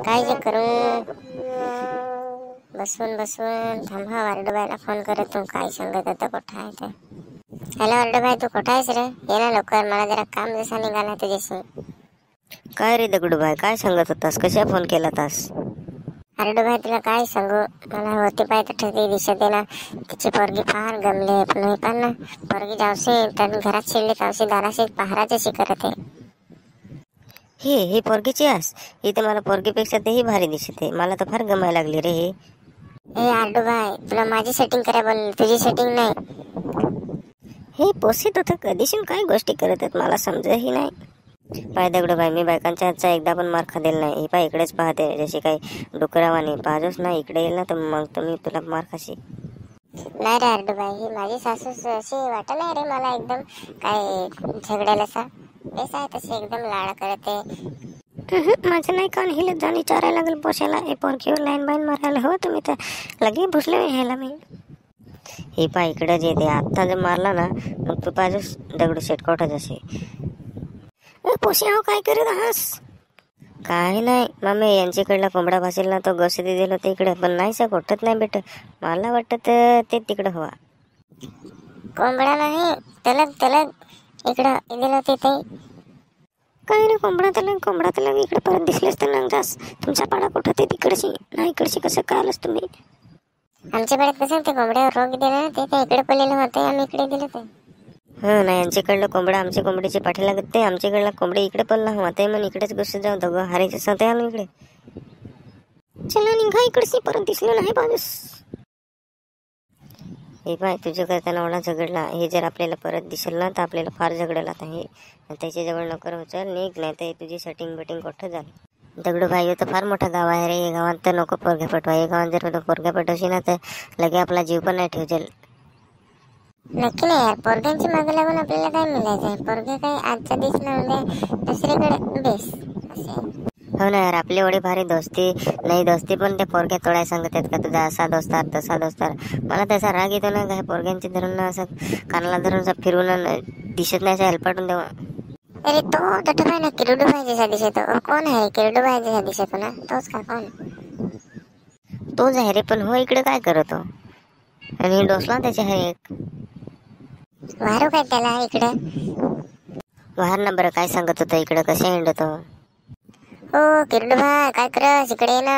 काय जे करू बसून बसून. थांबा वारडूबाईला फोन करत तू काय सांगत होता कुठं आहे ते. हॅलो वारडूबाई, तू कुठं आहेस रे? ये ना लवकर, मला जरा काम जसा निघाला तुझ्याशी. काय रे दगडूबाई, काय सांगत होतास? कशा फोन केला तास? वारडूबाई तुला काय सांगू, मला होती पाहिजे ठरती दिसत आहे ना. तिची पोरगी फार गमले, पण मी पण ना पोरगी जावशी तर घरात शिरली तावशी दाराशी पहाराची करत आहे. ही पोरगीची आस? ही तर मला पोरगीपेक्षा तेही भारी दिसते. मला तर फार गमायला लागली रे ही. ए वारडूबाई, तुला माझी सेटिंग करा बोल, तुझी सेटिंग नाही. हे पोसीत होतं कधीशी काय गोष्टी करत आहेत मला समजही नाही. पाय दगडूबाई, मी बायकांच्या हातचा एकदा पण मार खादेल नाही. ही पाय इकडेच पाहते जशी काही डुकरावानी. पाहतोच ना इकडे येईल ना तर मग तुम्ही तुला मार खाशी. नाही रे वारडूबाई, ही माझी सासू अशी वाटत नाही रे मला एकदम काय झगड्याला सा. बेस आहे तशी एकदम लाड करते. माझं नाही कान हिलत जाऊन विचारायला लागेल पोशाला. हे पोरकीवर लाईन बाईन मारायला हो तुम्ही तर लगे भुसले ह्याला मी. ही पाय इकडेच येते. आत्ता जर मारला ना मग तू पाहिजेस दगडू शेटकोटच असे. पोशी हो काय करत आहास? काही नाही मामे, यांच्याकडला कोंबडा भासेल ना तो गौसती दिलो ते इकडे, पण नाही सर कोठत नाही भेट. मला वाटत ते तिकडं हवा. कोंबडा नाही तलग तलग इकडं दिलं होते ते. काय रे कोंबडा तलग इकडे परत दिसलेस तर नंगास. तुमचा पाडा कुठं ते तिकडची नाही इकडची कसं कळालंच तुम्ही? आमच्या पाड्यात कसं ते कोंबड्यावर रोग दिला ते इकडे पडलेलं होते, आम्ही इकडे दिलं ते. नाही, यांच्याकडलं कोंबडा आमच्या कोंबडीची पाठी लागत ते. आमच्याकडला कोंबडी इकडे पडला हवा ते मग इकडेच घुसत जाऊ दोघं हारायचे सते आलो इकडे. चला निघा इकडची, परत दिसलं नाही बाजूस. हे पाय तुझ्या करताना एवढा झगडला, हे जर आपल्याला परत दिसेल ना तर आपल्याला फार झगडेल आता. हे त्याच्याजवळ नको राहू, चल निघ नाही तर तुझी सेटिंग बेटिंग कुठं झाली. दगडूबाई तर फार मोठा गाव आहे रे. हे गावात तर नको पोरग्या पटवा. हे गावात जर पोरग्या पटवशी ना तर लगे आपला जीव पण नाही ठेवजेल. नक्की नाही यार, पोरग्यांची मागे लागून आपल्याला काय मिळायचंय? पोरगे काय आजच्या दिवस ना उद्या दुसरीकडे बेस असे. हो ना यार, आपली एवढी भारी दोस्ती नाही, दोस्ती पण त्या पोरग्या तोडाय सांगत आहेत का तुझा असा दोस्तार तसा दोस्तार. मला त्याचा राग येतो ना काय पोरग्यांची धरून ना असं कानाला धरून असं फिरवून दिसत नाही असं हेलपाटून देवा. अरे तो दटबाई ना किरडूबाई जसा दिसतो. कोण आहे किरडूबाई जसा दिसतो ना तोच का? कोण तोच आहे रे, पण हो इकडे काय करतो? आणि डोसला त्याचे आहे एक वारू काय त्याला इकडे. वाहर ना बरं काय सांगत होतं इकडे कसे हिंडतो. हो किरडूबाई काय करस इकडे ना.